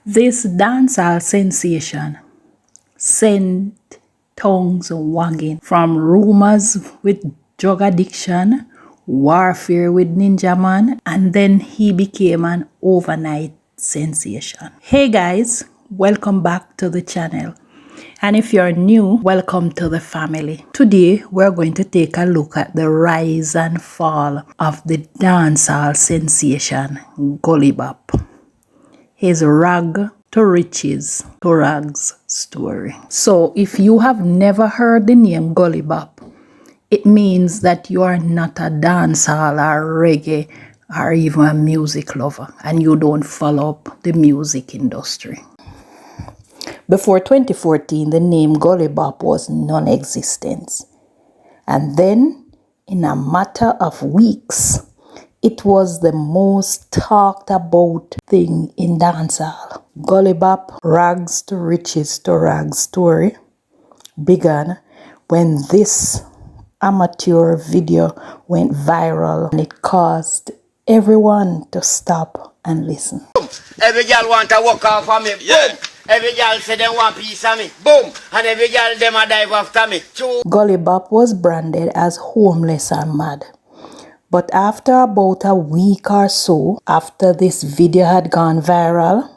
This dancehall sensation sent tongues wagging from rumors with drug addiction, warfare with Ninja Man, and then he became an overnight sensation. Hey guys, welcome back to the channel. And if you're new, welcome to the family. Today, we're going to take a look at the rise and fall of the dancehall sensation, Gully Bop. His rag to riches to rags story. So if you have never heard the name Gully Bop, it means that you are not a dancehall or reggae or even a music lover and you don't follow up the music industry. Before 2014, the name Gully Bop was non-existent. And then, in a matter of weeks, it was the most talked about thing in dancehall. Gully Bop, rags to riches to rags story began when this amateur video went viral and it caused everyone to stop and listen. Every girl want to walk off of me. Yeah. Boom. Every girl say they want piece of me. Boom. And every girl them a dive after me. Gully Bop was branded as homeless and mad. But after about a week or so, after this video had gone viral,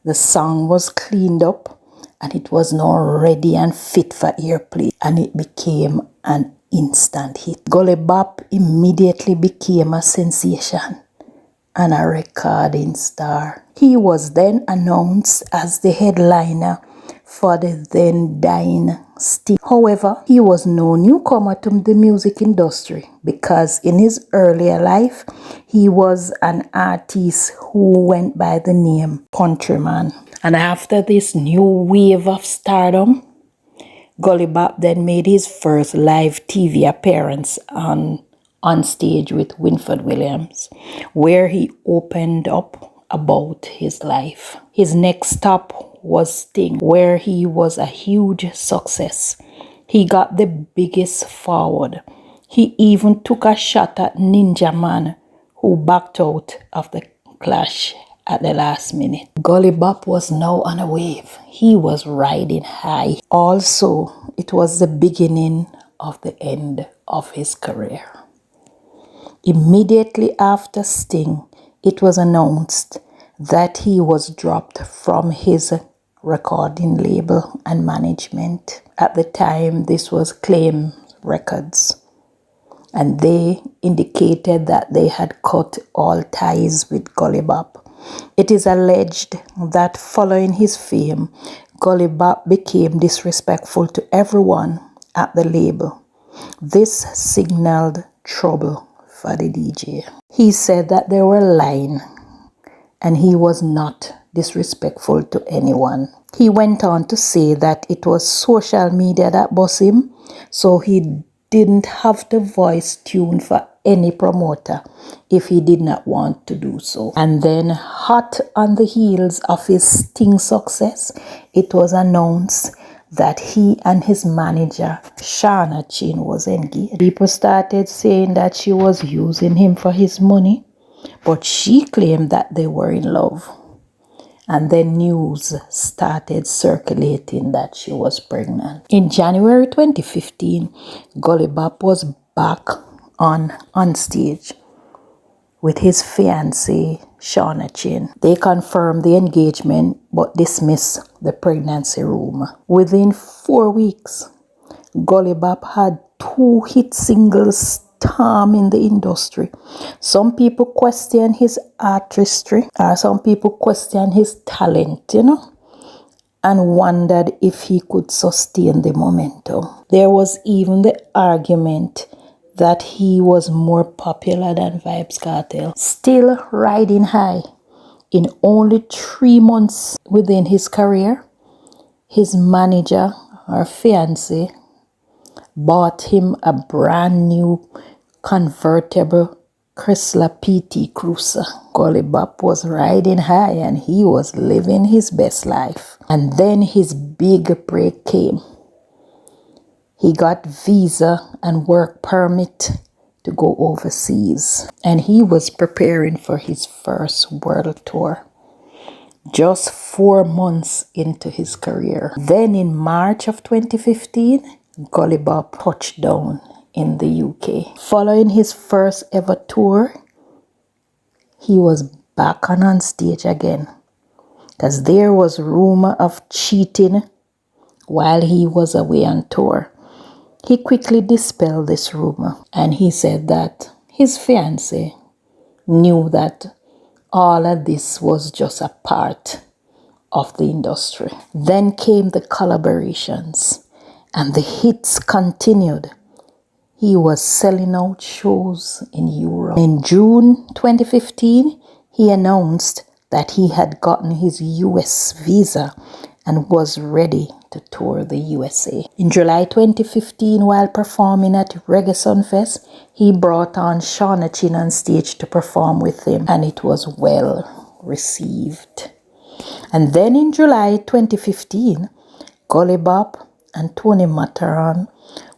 the song was cleaned up and it was now ready and fit for airplay, and it became an instant hit. Gully Bop immediately became a sensation and a recording star. He was then announced as the headliner for the then dying Sting. However, he was no newcomer to the music industry because in his earlier life, he was an artist who went by the name Countryman. And after this new wave of stardom, Gully Bop then made his first live TV appearance on stage with Winford Williams, where he opened up about his life. His next stop was Sting, where he was a huge success. He got the biggest forward. He even took a shot at Ninja Man, who backed out of the clash at the last minute. Gully Bop was now on a wave. He was riding high. Also, it was the beginning of the end of his career. Immediately after Sting, it was announced that he was dropped from his recording label and management. At the time, this was Claim Records, and they indicated that they had cut all ties with Gully Bop. It is alleged that following his fame, Gully Bop became disrespectful to everyone at the label. This signaled trouble for the DJ. He said that they were lying and he was not disrespectful to anyone. He went on to say that it was social media that bossed him, so he didn't have to voice tune for any promoter if he did not want to do so. And then, hot on the heels of his Sting success, it was announced that he and his manager, Shauna Chin, was engaged. People started saying that she was using him for his money, but she claimed that they were in love. And then news started circulating that she was pregnant. In January 2015, Gully Bop was back on stage with his fiancée, Shauna Chin. They confirmed the engagement but dismissed the pregnancy rumor. Within 4 weeks, Gully Bop had 2 hit singles storm in the industry. Some people question his artistry, or some people question his talent, and wondered if he could sustain the momentum. There was even the argument that he was more popular than Vybz Kartel. Still riding high, in only 3 months within his career, his manager or fiancé bought him a brand new convertible Chrysler PT Cruiser. Gully Bop was riding high and he was living his best life. And then his big break came. He got visa and work permit to go overseas. And he was preparing for his first world tour. just 4 months into his career. Then in March of 2015, Gully Bop touched down in the UK. Following his first ever tour, he was back on stage again, because there was rumor of cheating while he was away on tour. He quickly dispelled this rumor, and he said that his fiancée knew that all of this was just a part of the industry. Then came the collaborations, and the hits continued. He was selling out shows in Europe. In June 2015, he announced that he had gotten his US visa and was ready to tour the USA. In July 2015, while performing at Reggae Sunfest, he brought on Shauna Chin on stage to perform with him, and it was well received. And then in July 2015, Gully Bop and Tony Mataran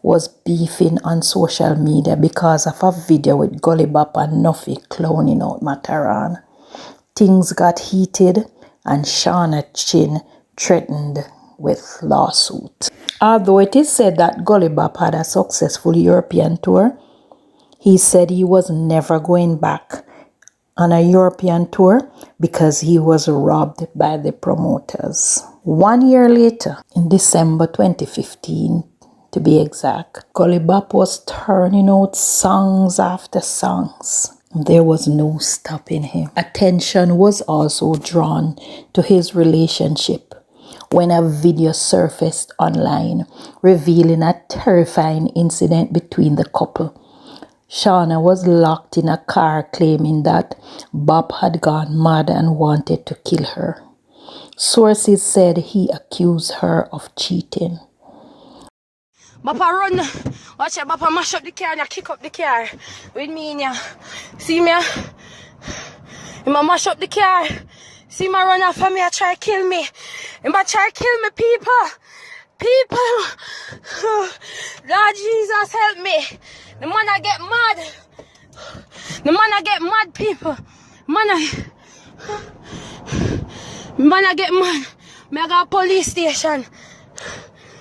was beefing on social media because of a video with Gully Bop and Nuffy clowning out Mataran. Things got heated, and Shauna Chin threatened with lawsuit. Although it is said that Gully Bop had a successful European tour, he said he was never going back on a European tour because he was robbed by the promoters. 1 year later, in December 2015, to be exact, Gully Bop was turning out songs after songs. There was no stopping him. Attention was also drawn to his relationship when a video surfaced online revealing a terrifying incident between the couple. Shauna was locked in a car claiming that Bob had gone mad and wanted to kill her. Sources said he accused her of cheating. Bapa run, watch it, Bapa mash up the car and kick up the car with me in ya. See me? He mash up the car. See me run off of me, I try to kill me. He try to kill me, people. People. Lord Jesus, help me. The man I get mad. The man I get mad, people. Man I get mad. Me I go police station.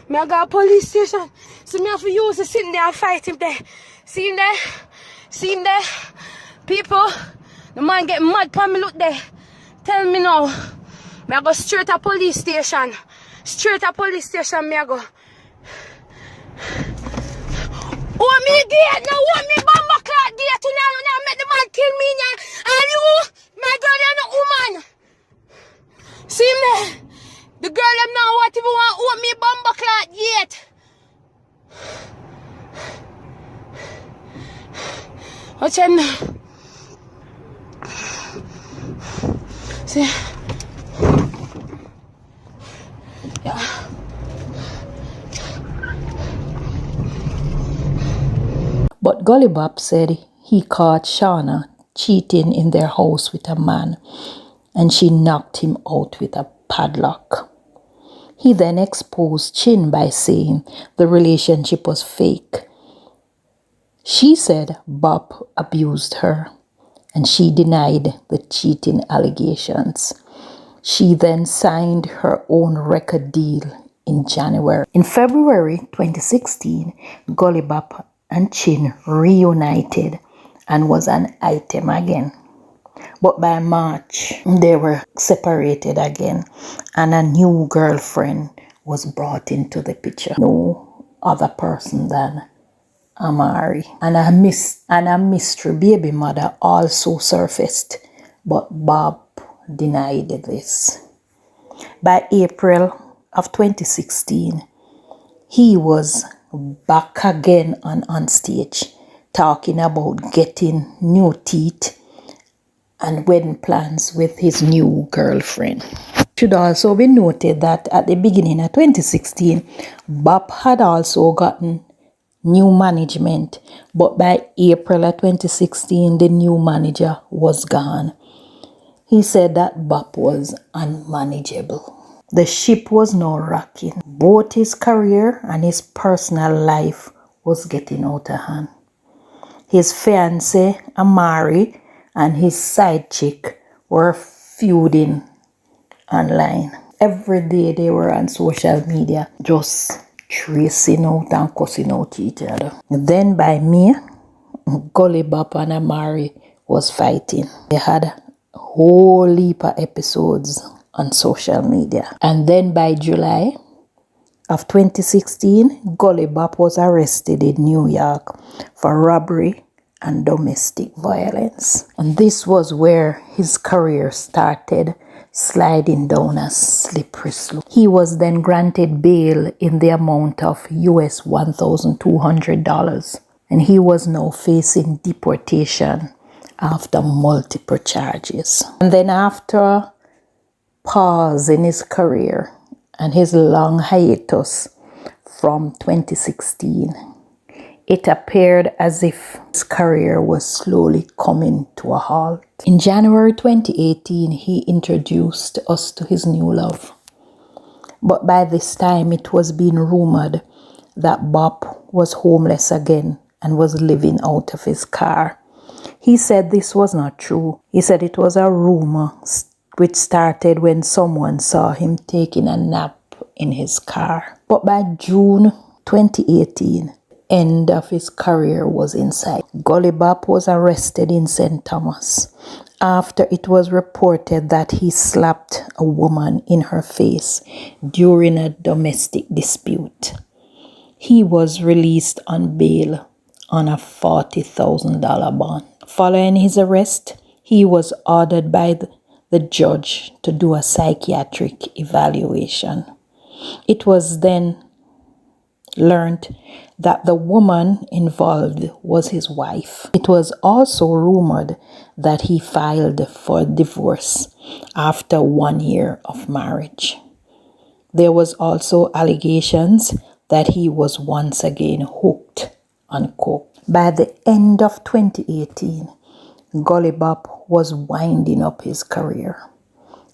Me I go police station. So me have to use the sitting there and fight him there. See him there? See him there? People, the man get mad for me, look there. Tell me now. Me I go straight to police station. Straight to police station me I go. Oh me gate now, oh me bomber clock gate. You now make the man kill me now. And you, my girl, you're not woman. See him there? The girl them now what if you want open me bomber clock gate. Watch him now. See? Yeah. But Gully Bop said he caught Shauna cheating in their house with a man, and she knocked him out with a padlock. He then exposed Chin by saying the relationship was fake. She said Bop abused her, and she denied the cheating allegations. She then signed her own record deal in January. In February 2016, Gully Bop and Chin reunited and was an item again. But by March, they were separated again, and a new girlfriend was brought into the picture. No other person than Amari. And a mystery baby mother also surfaced, but Bob denied this. By April of 2016, he was back again on stage, talking about getting new teeth and wedding plans with his new girlfriend. It should also be noted that at the beginning of 2016, Bob had also gotten new management, but by April of 2016, the new manager was gone. He said that Bob was unmanageable. The ship was now rocking. Both his career and his personal life was getting out of hand. His fiancée, Amari, and his side chick were feuding online. Every day they were on social media just tracing out and cussing out each other. Then by May, Gully Bop and Amari was fighting. They had a whole heap of episodes on social media. And then by July of 2016, Gully Bop was arrested in New York for robbery and domestic violence. And this was where his career started sliding down a slippery slope. He was then granted bail in the amount of US $1,200. And he was now facing deportation after multiple charges. And then after a pause in his career and his long hiatus from 2016, it appeared as if his career was slowly coming to a halt. In January 2018, he introduced us to his new love. But by this time, it was being rumored that Bop was homeless again and was living out of his car. He said this was not true. He said it was a rumor which started when someone saw him taking a nap in his car. But by June 2018, end of his career was in sight. Gully Bop was arrested in St. Thomas after it was reported that he slapped a woman in her face during a domestic dispute. He was released on bail on a $40,000 bond. Following his arrest, he was ordered by the judge to do a psychiatric evaluation. It was then learned that the woman involved was his wife. It was also rumored that he filed for divorce after 1 year of marriage. There was also allegations that he was once again hooked on coke. By the end of 2018, Gully Bop was winding up his career.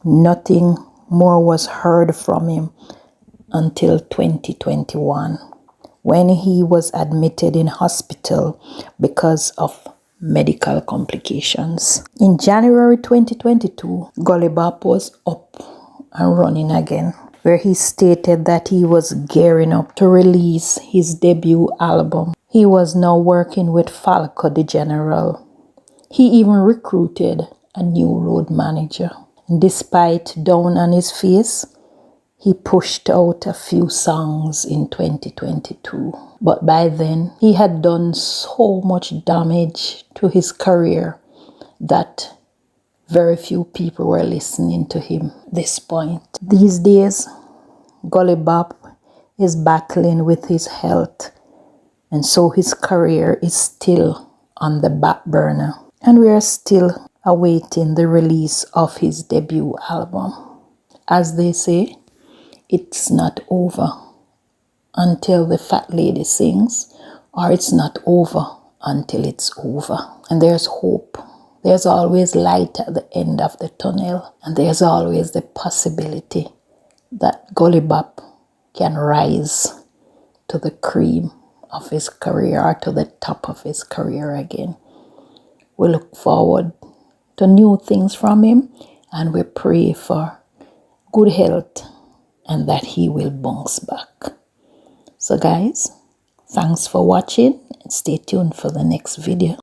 Nothing more was heard from him until 2021, when he was admitted in hospital because of medical complications. In January 2022, Gully Bop was up and running again, where he stated that he was gearing up to release his debut album. He was now working with Falco the General. He even recruited a new road manager. Despite down on his face, he pushed out a few songs in 2022. But by then, he had done so much damage to his career that very few people were listening to him at this point. These days, Gully Bop is battling with his health, and so his career is still on the back burner. And we are still awaiting the release of his debut album. As they say, it's not over until the fat lady sings, or it's not over until it's over. And there's hope. There's always light at the end of the tunnel, and there's always the possibility that Gully Bop can rise to the cream of his career, or to the top of his career again. We look forward to new things from him, and we pray for good health and that he will bounce back. So guys, thanks for watching, and stay tuned for the next video.